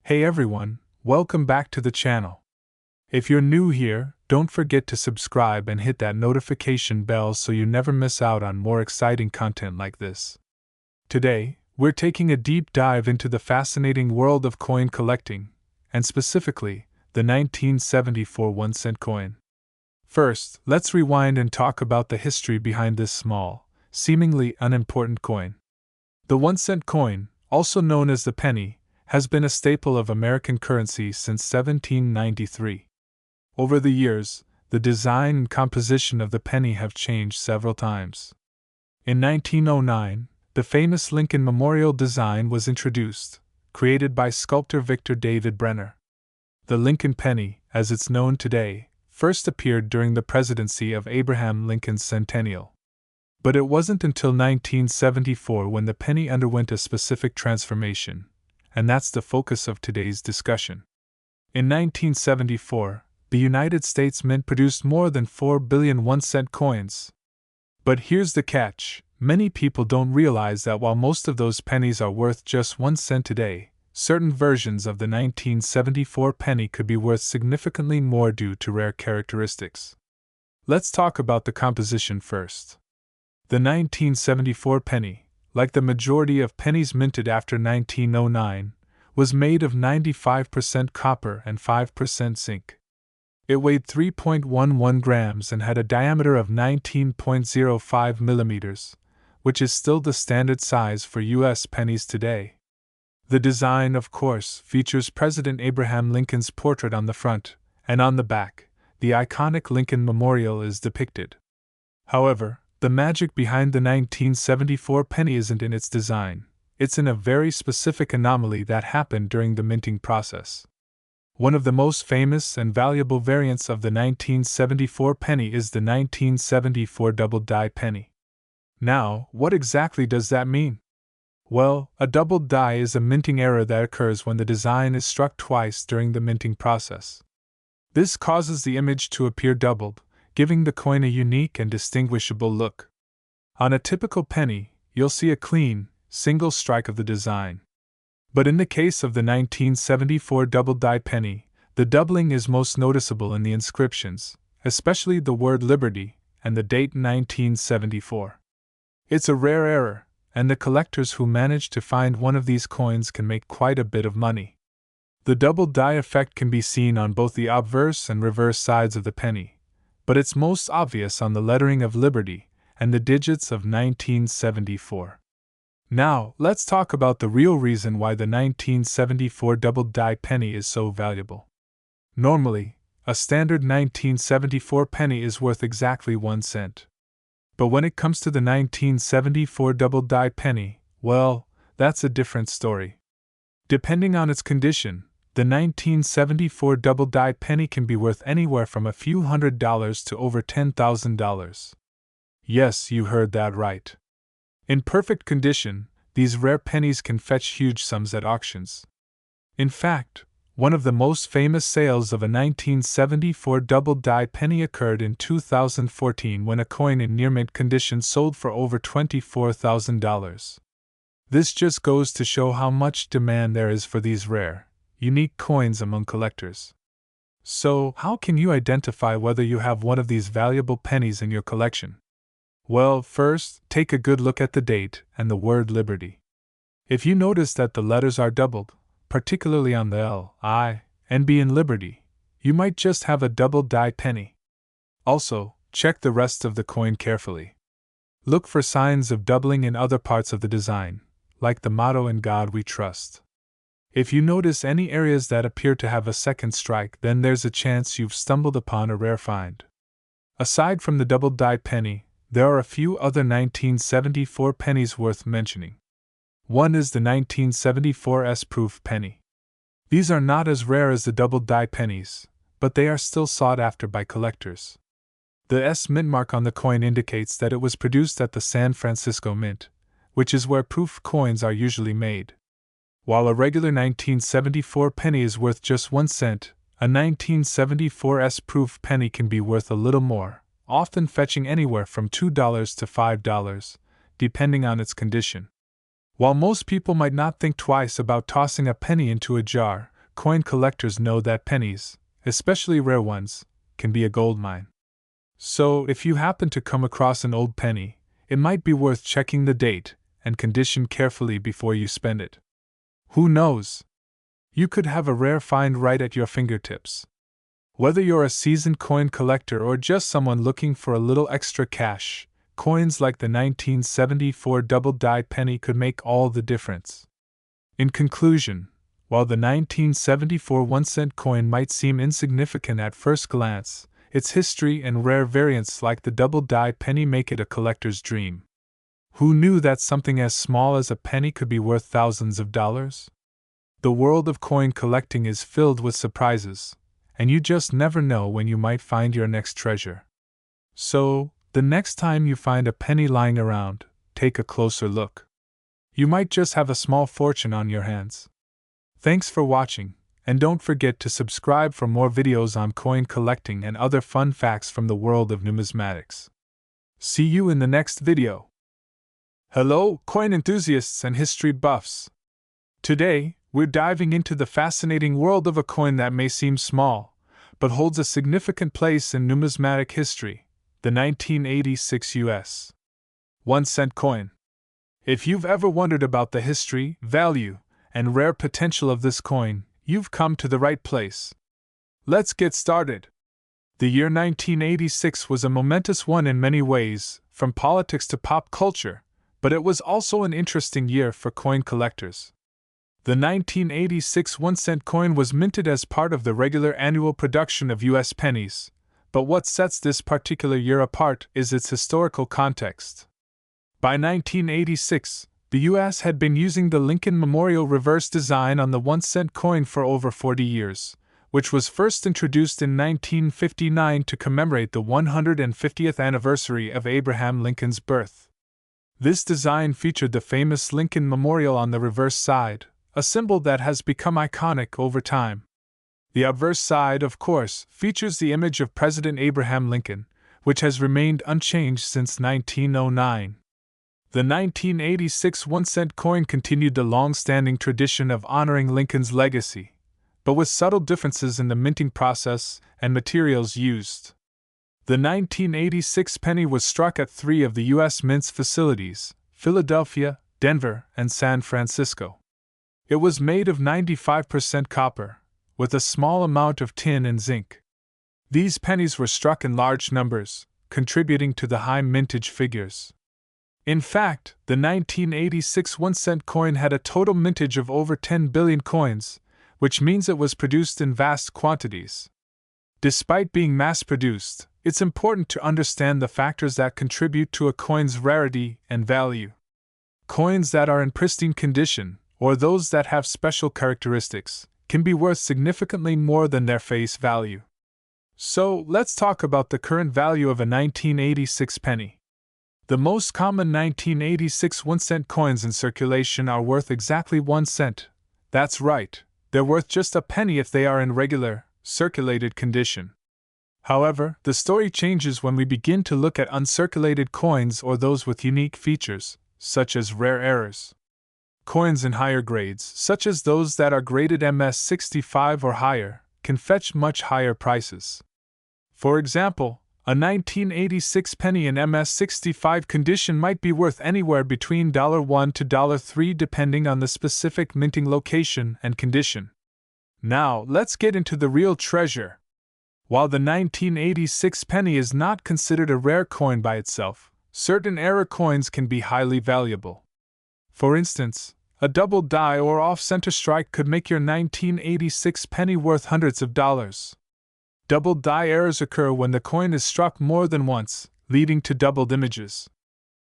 Hey everyone, welcome back to the channel. If you're new here, don't forget to subscribe and hit that notification bell so you never miss out on more exciting content like this. Today, we're taking a deep dive into the fascinating world of coin collecting, and specifically, the 1974 1-cent coin. First, let's rewind and talk about the history behind this small, seemingly unimportant coin. The 1-cent coin, also known as the penny, has been a staple of American currency since 1793. Over the years, the design and composition of the penny have changed several times. In 1909, the famous Lincoln Memorial design was introduced, created by sculptor Victor David Brenner. The Lincoln penny, as it's known today, first appeared during the presidency of Abraham Lincoln's centennial. But it wasn't until 1974 when the penny underwent a specific transformation, and that's the focus of today's discussion. In 1974, the United States Mint produced more than 4 billion 1-cent coins. But here's the catch: many people don't realize that while most of those pennies are worth just 1 cent today, certain versions of the 1974 penny could be worth significantly more due to rare characteristics. Let's talk about the composition first. The 1974 penny, like the majority of pennies minted after 1909, was made of 95% copper and 5% zinc. It weighed 3.11 grams and had a diameter of 19.05 millimeters, which is still the standard size for U.S. pennies today. The design, of course, features President Abraham Lincoln's portrait on the front, and on the back, the iconic Lincoln Memorial is depicted. However, the magic behind the 1974 penny isn't in its design, it's in a very specific anomaly that happened during the minting process. One of the most famous and valuable variants of the 1974 penny is the 1974 double die penny. Now, what exactly does that mean? Well, a double die is a minting error that occurs when the design is struck twice during the minting process. This causes the image to appear doubled, giving the coin a unique and distinguishable look. On a typical penny, you'll see a clean, single strike of the design. But in the case of the 1974 double die penny, the doubling is most noticeable in the inscriptions, especially the word Liberty and the date 1974. It's a rare error, and the collectors who manage to find one of these coins can make quite a bit of money. The double die effect can be seen on both the obverse and reverse sides of the penny, but it's most obvious on the lettering of Liberty and the digits of 1974. Now, let's talk about the real reason why the 1974 double die penny is so valuable. Normally, a standard 1974 penny is worth exactly 1 cent. But when it comes to the 1974 double die penny, well, that's a different story. Depending on its condition, the 1974 double die penny can be worth anywhere from a few $100s to over $10,000. Yes, you heard that right. In perfect condition, these rare pennies can fetch huge sums at auctions. In fact, one of the most famous sales of a 1974 double die penny occurred in 2014 when a coin in near mint condition sold for over $24,000. This just goes to show how much demand there is for these rare, unique coins among collectors. So, how can you identify whether you have one of these valuable pennies in your collection? Well, first, take a good look at the date and the word Liberty. If you notice that the letters are doubled, particularly on the L, I, and B in Liberty, you might just have a double die penny. Also, check the rest of the coin carefully. Look for signs of doubling in other parts of the design, like the motto "In God We Trust." If you notice any areas that appear to have a second strike, then there's a chance you've stumbled upon a rare find. Aside from the double die penny, there are a few other 1974 pennies worth mentioning. One is the 1974 S-proof penny. These are not as rare as the double die pennies, but they are still sought after by collectors. The S mint mark on the coin indicates that it was produced at the San Francisco Mint, which is where proof coins are usually made. While a regular 1974 penny is worth just 1 cent, a 1974 S-proof penny can be worth a little more, often fetching anywhere from $2 to $5, depending on its condition. While most people might not think twice about tossing a penny into a jar, coin collectors know that pennies, especially rare ones, can be a gold mine. So, if you happen to come across an old penny, it might be worth checking the date and condition carefully before you spend it. Who knows? You could have a rare find right at your fingertips. Whether you're a seasoned coin collector or just someone looking for a little extra cash, coins like the 1974 double-die penny could make all the difference. In conclusion, while the 1974 1-cent coin might seem insignificant at first glance, its history and rare variants like the double-die penny make it a collector's dream. Who knew that something as small as a penny could be worth thousands of dollars? The world of coin collecting is filled with surprises, and you just never know when you might find your next treasure. So, the next time you find a penny lying around, take a closer look. You might just have a small fortune on your hands. Thanks for watching, and don't forget to subscribe for more videos on coin collecting and other fun facts from the world of numismatics. See you in the next video. Hello, coin enthusiasts and history buffs. Today, we're diving into the fascinating world of a coin that may seem small, but holds a significant place in numismatic history, the 1986 U.S. 1-cent coin. If you've ever wondered about the history, value, and rare potential of this coin, you've come to the right place. Let's get started. The year 1986 was a momentous one in many ways, from politics to pop culture, but it was also an interesting year for coin collectors. The 1986 1-cent coin was minted as part of the regular annual production of U.S. pennies, but what sets this particular year apart is its historical context. By 1986, the U.S. had been using the Lincoln Memorial reverse design on the 1-cent coin for over 40 years, which was first introduced in 1959 to commemorate the 150th anniversary of Abraham Lincoln's birth. This design featured the famous Lincoln Memorial on the reverse side, a symbol that has become iconic over time. The obverse side, of course, features the image of President Abraham Lincoln, which has remained unchanged since 1909. The 1986 1-cent coin continued the long-standing tradition of honoring Lincoln's legacy, but with subtle differences in the minting process and materials used. The 1986 penny was struck at 3 of the U.S. Mint's facilities, Philadelphia, Denver, and San Francisco. It was made of 95% copper, with a small amount of tin and zinc. These pennies were struck in large numbers, contributing to the high mintage figures. In fact, the 1986 1-cent coin had a total mintage of over 10 billion coins, which means it was produced in vast quantities. Despite being mass-produced, it's important to understand the factors that contribute to a coin's rarity and value. Coins that are in pristine condition, or those that have special characteristics, can be worth significantly more than their face value. So, let's talk about the current value of a 1986 penny. The most common 1986 1-cent coins in circulation are worth exactly 1 cent. That's right, they're worth just a penny if they are in regular, circulated condition. However, the story changes when we begin to look at uncirculated coins or those with unique features, such as rare errors. Coins in higher grades, such as those that are graded MS-65 or higher, can fetch much higher prices. For example, a 1986 penny in MS-65 condition might be worth anywhere between $1 to $3 depending on the specific minting location and condition. Now, let's get into the real treasure. While the 1986 penny is not considered a rare coin by itself, certain error coins can be highly valuable. For instance, a double die or off-center strike could make your 1986 penny worth hundreds of dollars. Double die errors occur when the coin is struck more than once, leading to doubled images.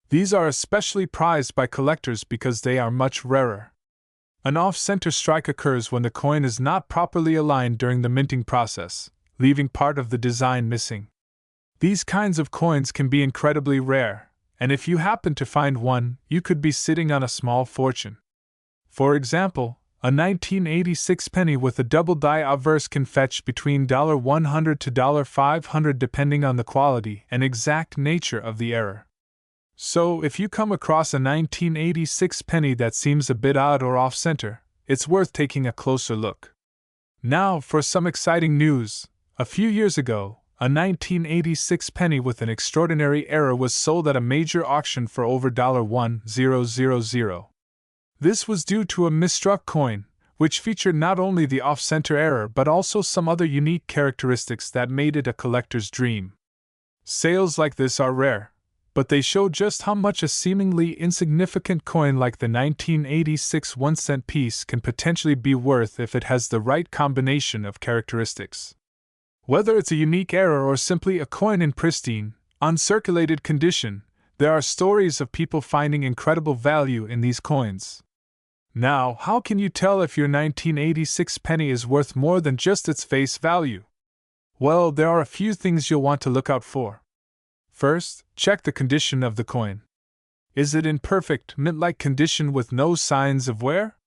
These are especially prized by collectors because they are much rarer. An off-center strike occurs when the coin is not properly aligned during the minting process, leaving part of the design missing. These kinds of coins can be incredibly rare, and if you happen to find one, you could be sitting on a small fortune. For example, a 1986 penny with a double die obverse can fetch between $100 to $500 depending on the quality and exact nature of the error. So, if you come across a 1986 penny that seems a bit odd or off-center, it's worth taking a closer look. Now for some exciting news. A few years ago, a 1986 penny with an extraordinary error was sold at a major auction for over $1,000. This was due to a misstruck coin, which featured not only the off-center error but also some other unique characteristics that made it a collector's dream. Sales like this are rare, but they show just how much a seemingly insignificant coin like the 1986 1-cent piece can potentially be worth if it has the right combination of characteristics. Whether it's a unique error or simply a coin in pristine, uncirculated condition, there are stories of people finding incredible value in these coins. Now, how can you tell if your 1986 penny is worth more than just its face value? Well, there are a few things you'll want to look out for. First, check the condition of the coin. Is it in perfect, mint-like condition with no signs of wear?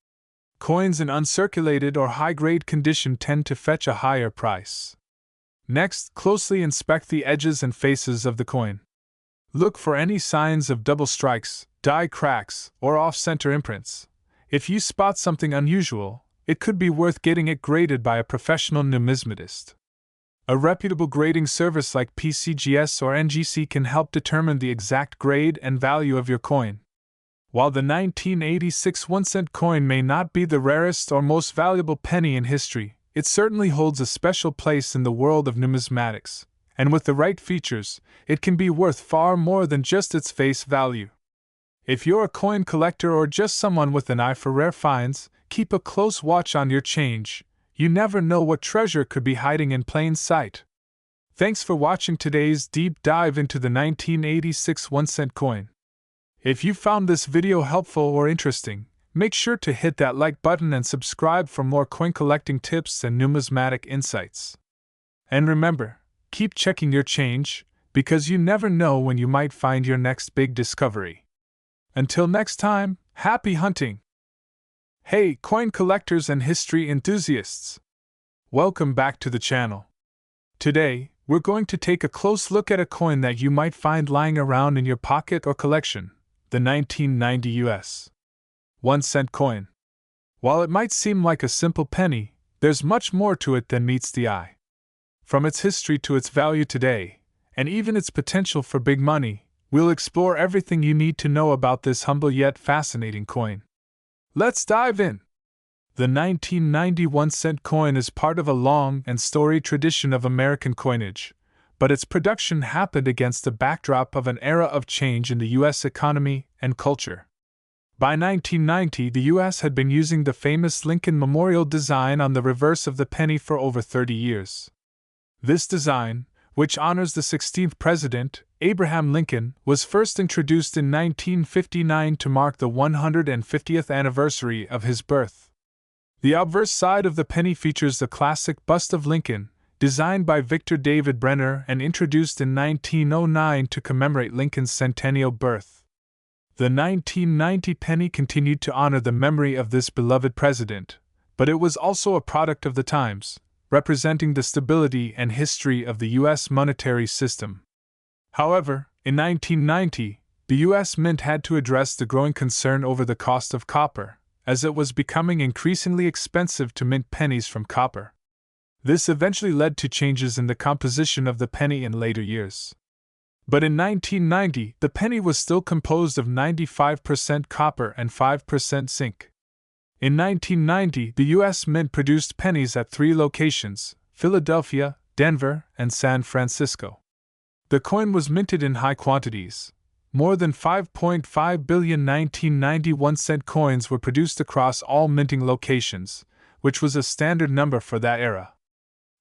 Coins in uncirculated or high-grade condition tend to fetch a higher price. Next, closely inspect the edges and faces of the coin. Look for any signs of double strikes, die cracks, or off-center imprints. If you spot something unusual, it could be worth getting it graded by a professional numismatist. A reputable grading service like PCGS or NGC can help determine the exact grade and value of your coin. While the 1986 1-cent coin may not be the rarest or most valuable penny in history, it certainly holds a special place in the world of numismatics, and with the right features, it can be worth far more than just its face value. If you're a coin collector or just someone with an eye for rare finds, keep a close watch on your change. You never know what treasure could be hiding in plain sight. Thanks for watching today's deep dive into the 1986 1-cent coin. If you found this video helpful or interesting, make sure to hit that like button and subscribe for more coin collecting tips and numismatic insights. And remember, keep checking your change, because you never know when you might find your next big discovery. Until next time, happy hunting! Hey, coin collectors and history enthusiasts! Welcome back to the channel. Today, we're going to take a close look at a coin that you might find lying around in your pocket or collection, the 1990 US 1-cent coin. While it might seem like a simple penny, there's much more to it than meets the eye. From its history to its value today, and even its potential for big money, we'll explore everything you need to know about this humble yet fascinating coin. Let's dive in! The 1990 1-cent coin is part of a long and storied tradition of American coinage, but its production happened against the backdrop of an era of change in the U.S. economy and culture. By 1990, the U.S. had been using the famous Lincoln Memorial design on the reverse of the penny for over 30 years. This design, which honors the 16th President, Abraham Lincoln, was first introduced in 1959 to mark the 150th anniversary of his birth. The obverse side of the penny features the classic bust of Lincoln, designed by Victor David Brenner and introduced in 1909 to commemorate Lincoln's centennial birth. The 1990 penny continued to honor the memory of this beloved president, but it was also a product of the times, representing the stability and history of the U.S. monetary system. However, in 1990, the U.S. Mint had to address the growing concern over the cost of copper, as it was becoming increasingly expensive to mint pennies from copper. This eventually led to changes in the composition of the penny in later years. But in 1990, the penny was still composed of 95% copper and 5% zinc. In 1990, the U.S. Mint produced pennies at 3 locations: Philadelphia, Denver, and San Francisco. The coin was minted in high quantities. More than 5.5 billion 1990 1-cent coins were produced across all minting locations, which was a standard number for that era.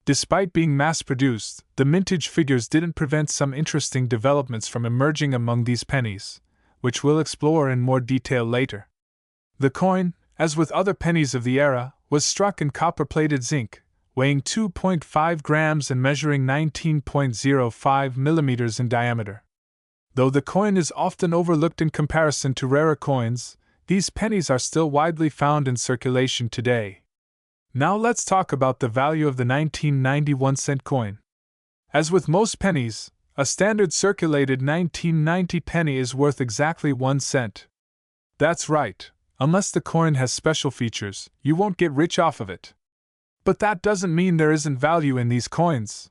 Despite being mass-produced, the mintage figures didn't prevent some interesting developments from emerging among these pennies, which we'll explore in more detail later. The coin, as with other pennies of the era, was struck in copper-plated zinc, weighing 2.5 grams and measuring 19.05 millimeters in diameter. Though the coin is often overlooked in comparison to rarer coins, these pennies are still widely found in circulation today. Now let's talk about the value of the 1990 1-cent coin. As with most pennies, a standard circulated 1990 penny is worth exactly 1 cent. That's right, unless the coin has special features, you won't get rich off of it. But that doesn't mean there isn't value in these coins.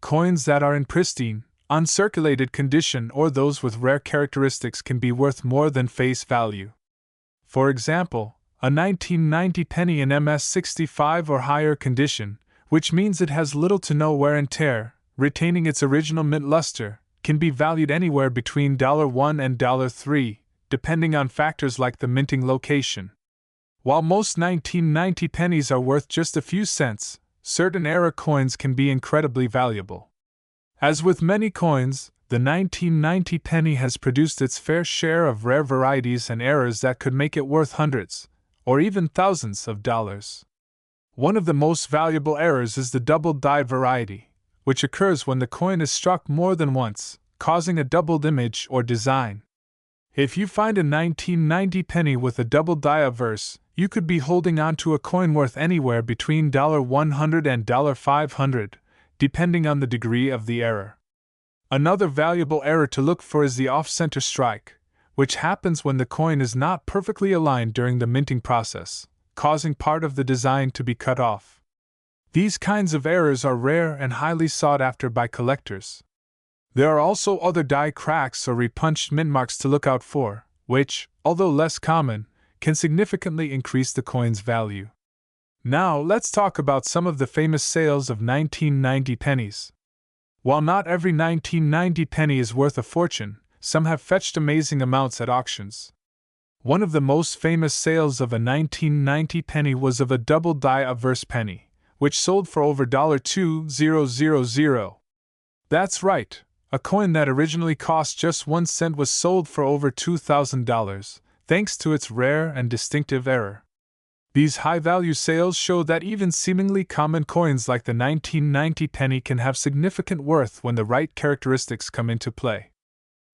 Coins that are in pristine, uncirculated condition or those with rare characteristics can be worth more than face value. For example, a 1990 penny in MS65 or higher condition, which means it has little to no wear and tear, retaining its original mint luster, can be valued anywhere between $1 and $3, depending on factors like the minting location. While most 1990 pennies are worth just a few cents, certain era coins can be incredibly valuable. As with many coins, the 1990 penny has produced its fair share of rare varieties and errors that could make it worth hundreds, or even thousands of dollars. One of the most valuable errors is the doubled die variety, which occurs when the coin is struck more than once, causing a doubled image or design. If you find a 1990 penny with a doubled die obverse, you could be holding on to a coin worth anywhere between $100 and $500, depending on the degree of the error. Another valuable error to look for is the off-center strike, which happens when the coin is not perfectly aligned during the minting process, causing part of the design to be cut off. These kinds of errors are rare and highly sought after by collectors. There are also other die cracks or repunched mint marks to look out for, which, although less common, can significantly increase the coin's value. Now let's talk about some of the famous sales of 1990 pennies. While not every 1990 penny is worth a fortune, some have fetched amazing amounts at auctions. One of the most famous sales of a 1990 penny was of a double die obverse penny, which sold for over $2,000. That's right, a coin that originally cost just 1 cent was sold for over $2,000, thanks to its rare and distinctive error. These high-value sales show that even seemingly common coins like the 1990 penny can have significant worth when the right characteristics come into play.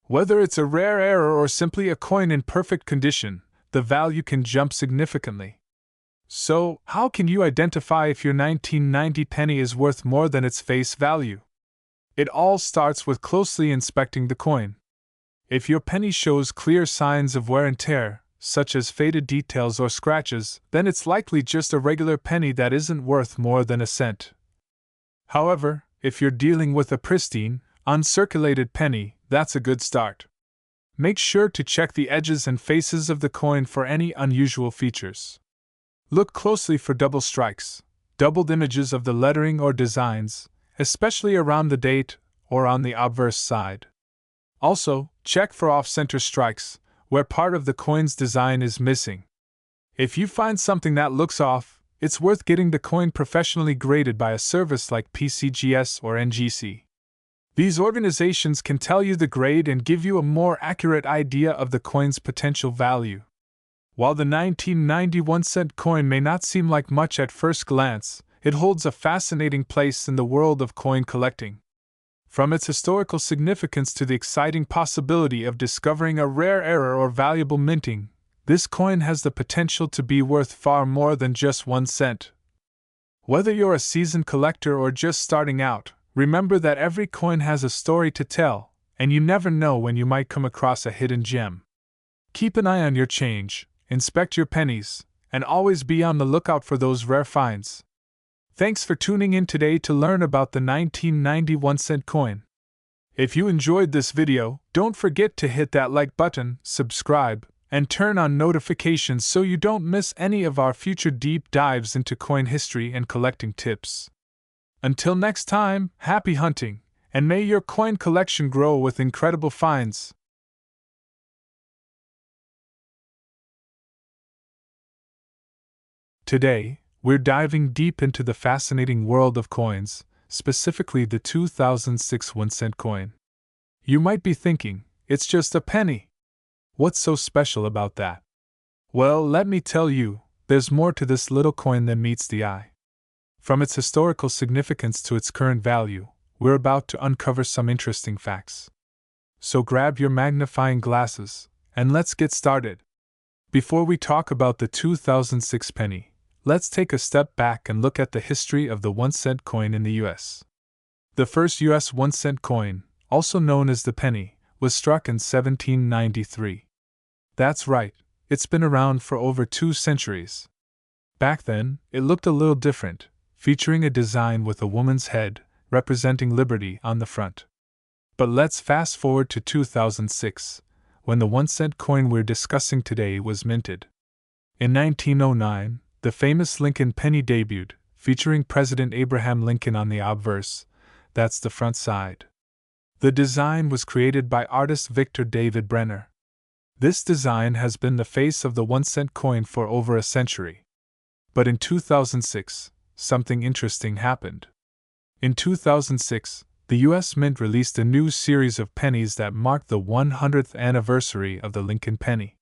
Whether it's a rare error or simply a coin in perfect condition, the value can jump significantly. So, how can you identify if your 1990 penny is worth more than its face value? It all starts with closely inspecting the coin. If your penny shows clear signs of wear and tear, such as faded details or scratches, then it's likely just a regular penny that isn't worth more than a cent. However, if you're dealing with a pristine, uncirculated penny, that's a good start. Make sure to check the edges and faces of the coin for any unusual features. Look closely for double strikes, doubled images of the lettering or designs, especially around the date or on the obverse side. Also, check for off-center strikes, where part of the coin's design is missing. If you find something that looks off, it's worth getting the coin professionally graded by a service like PCGS or NGC. These organizations can tell you the grade and give you a more accurate idea of the coin's potential value. While the 1991 cent coin may not seem like much at first glance, it holds a fascinating place in the world of coin collecting. From its historical significance to the exciting possibility of discovering a rare error or valuable minting, this coin has the potential to be worth far more than just 1 cent. Whether you're a seasoned collector or just starting out, remember that every coin has a story to tell, and you never know when you might come across a hidden gem. Keep an eye on your change, inspect your pennies, and always be on the lookout for those rare finds. Thanks for tuning in today to learn about the 1991 cent coin. If you enjoyed this video, don't forget to hit that like button, subscribe, and turn on notifications so you don't miss any of our future deep dives into coin history and collecting tips. Until next time, happy hunting, and may your coin collection grow with incredible finds. Today, we're diving deep into the fascinating world of coins, specifically the 2006 1-cent coin. You might be thinking, it's just a penny. What's so special about that? Well, let me tell you, there's more to this little coin than meets the eye. From its historical significance to its current value, we're about to uncover some interesting facts. So grab your magnifying glasses, and let's get started. Before we talk about the 2006 penny, let's take a step back and look at the history of the 1-cent coin in the US. The first US 1-cent coin, also known as the penny, was struck in 1793. That's right, it's been around for over 2 centuries. Back then, it looked a little different. featuring a design with a woman's head, representing liberty on the front. But let's fast forward to 2006, when the 1-cent coin we're discussing today was minted. In 1909, the famous Lincoln penny debuted, featuring President Abraham Lincoln on the obverse, that's the front side. The design was created by artist Victor David Brenner. This design has been the face of the 1-cent coin for over a century. But in 2006, something interesting happened. In 2006, the U.S. Mint released a new series of pennies that marked the 100th anniversary of the Lincoln penny.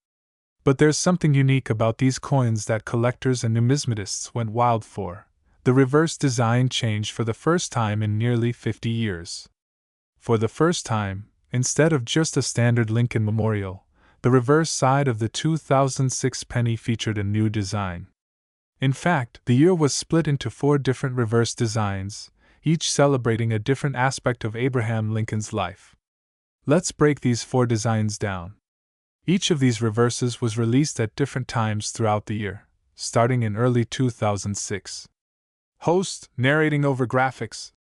But there's something unique about these coins that collectors and numismatists went wild for. The reverse design changed for the first time in nearly 50 years. For the first time, instead of just a standard Lincoln memorial, the reverse side of the 2006 penny featured a new design. In fact, the year was split into 4 different reverse designs, each celebrating a different aspect of Abraham Lincoln's life. Let's break these 4 designs down. Each of these reverses was released at different times throughout the year, starting in early 2006. Host, narrating over graphics.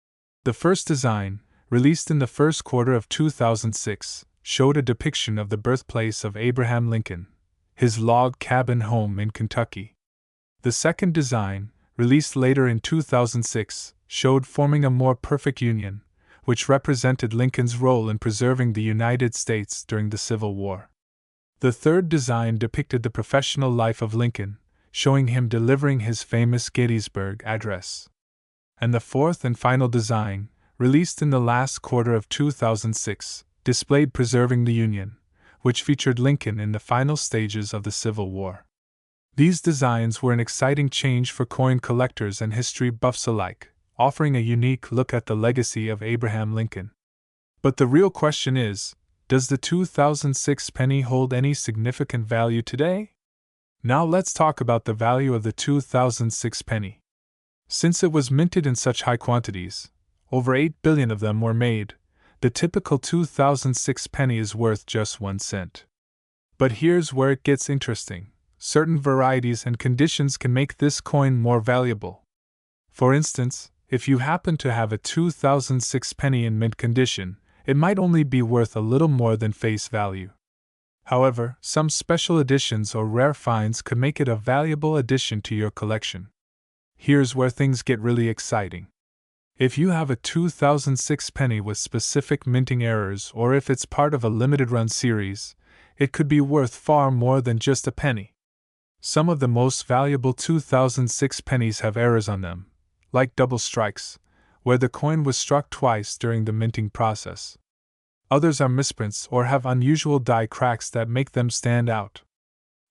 The first design, released in the first quarter of 2006, showed a depiction of the birthplace of Abraham Lincoln, his log cabin home in Kentucky. The second design, released later in 2006, showed forming a more perfect union, which represented Lincoln's role in preserving the United States during the Civil War. The third design depicted the professional life of Lincoln, showing him delivering his famous Gettysburg Address. And the fourth and final design, released in the last quarter of 2006, displayed preserving the Union, which featured Lincoln in the final stages of the Civil War. These designs were an exciting change for coin collectors and history buffs alike, offering a unique look at the legacy of Abraham Lincoln. But the real question is, does the 2006 penny hold any significant value today? Now let's talk about the value of the 2006 penny. Since it was minted in such high quantities, over 8 billion of them were made, the typical 2006 penny is worth just 1 cent. But here's where it gets interesting. Certain varieties and conditions can make this coin more valuable. For instance, if you happen to have a 2006 penny in mint condition, it might only be worth a little more than face value. However, some special editions or rare finds could make it a valuable addition to your collection. Here's where things get really exciting. If you have a 2006 penny with specific minting errors, or if it's part of a limited run series, it could be worth far more than just a penny. Some of the most valuable 2006 pennies have errors on them, like double strikes, where the coin was struck twice during the minting process. Others are misprints or have unusual die cracks that make them stand out.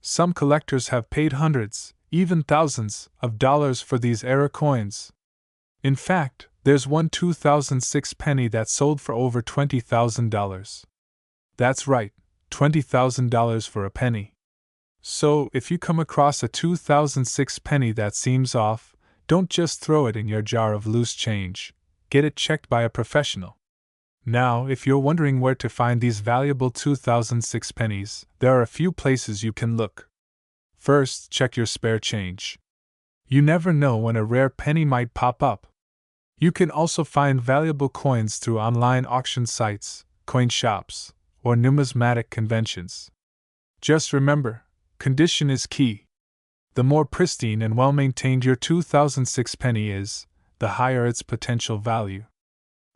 Some collectors have paid hundreds, even thousands, of dollars for these error coins. In fact, there's one 2006 penny that sold for over $20,000. That's right, $20,000 for a penny. So, if you come across a 2006 penny that seems off, don't just throw it in your jar of loose change. Get it checked by a professional. Now, if you're wondering where to find these valuable 2006 pennies, there are a few places you can look. First, check your spare change. You never know when a rare penny might pop up. You can also find valuable coins through online auction sites, coin shops, or numismatic conventions. Just remember, condition is key. The more pristine and well-maintained your 2006 penny is, the higher its potential value.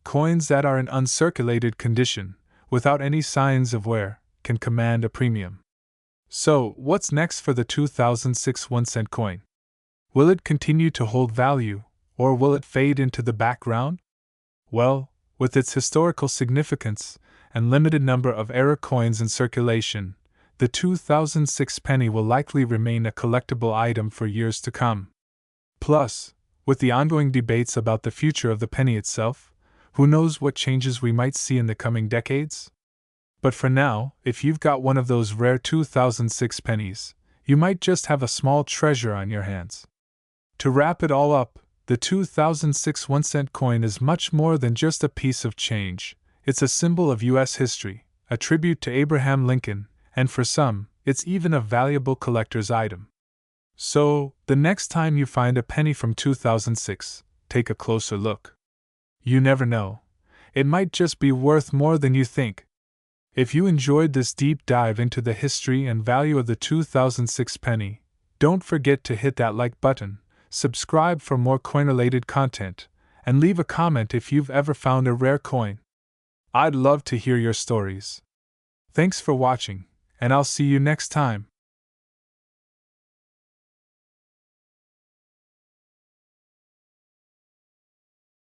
Coins that are in uncirculated condition, without any signs of wear, can command a premium. So, what's next for the 2006 1-cent coin? Will it continue to hold value, or will it fade into the background? Well, with its historical significance and limited number of error coins in circulation, the 2006 penny will likely remain a collectible item for years to come. Plus, with the ongoing debates about the future of the penny itself, who knows what changes we might see in the coming decades? But for now, if you've got one of those rare 2006 pennies, you might just have a small treasure on your hands. To wrap it all up, the 2006 1-cent coin is much more than just a piece of change. It's a symbol of U.S. history, a tribute to Abraham Lincoln, and for some, it's even a valuable collector's item. So, the next time you find a penny from 2006, take a closer look. You never know. It might just be worth more than you think. If you enjoyed this deep dive into the history and value of the 2006 penny, don't forget to hit that like button, subscribe for more coin-related content, and leave a comment if you've ever found a rare coin. I'd love to hear your stories. Thanks for watching, and I'll see you next time.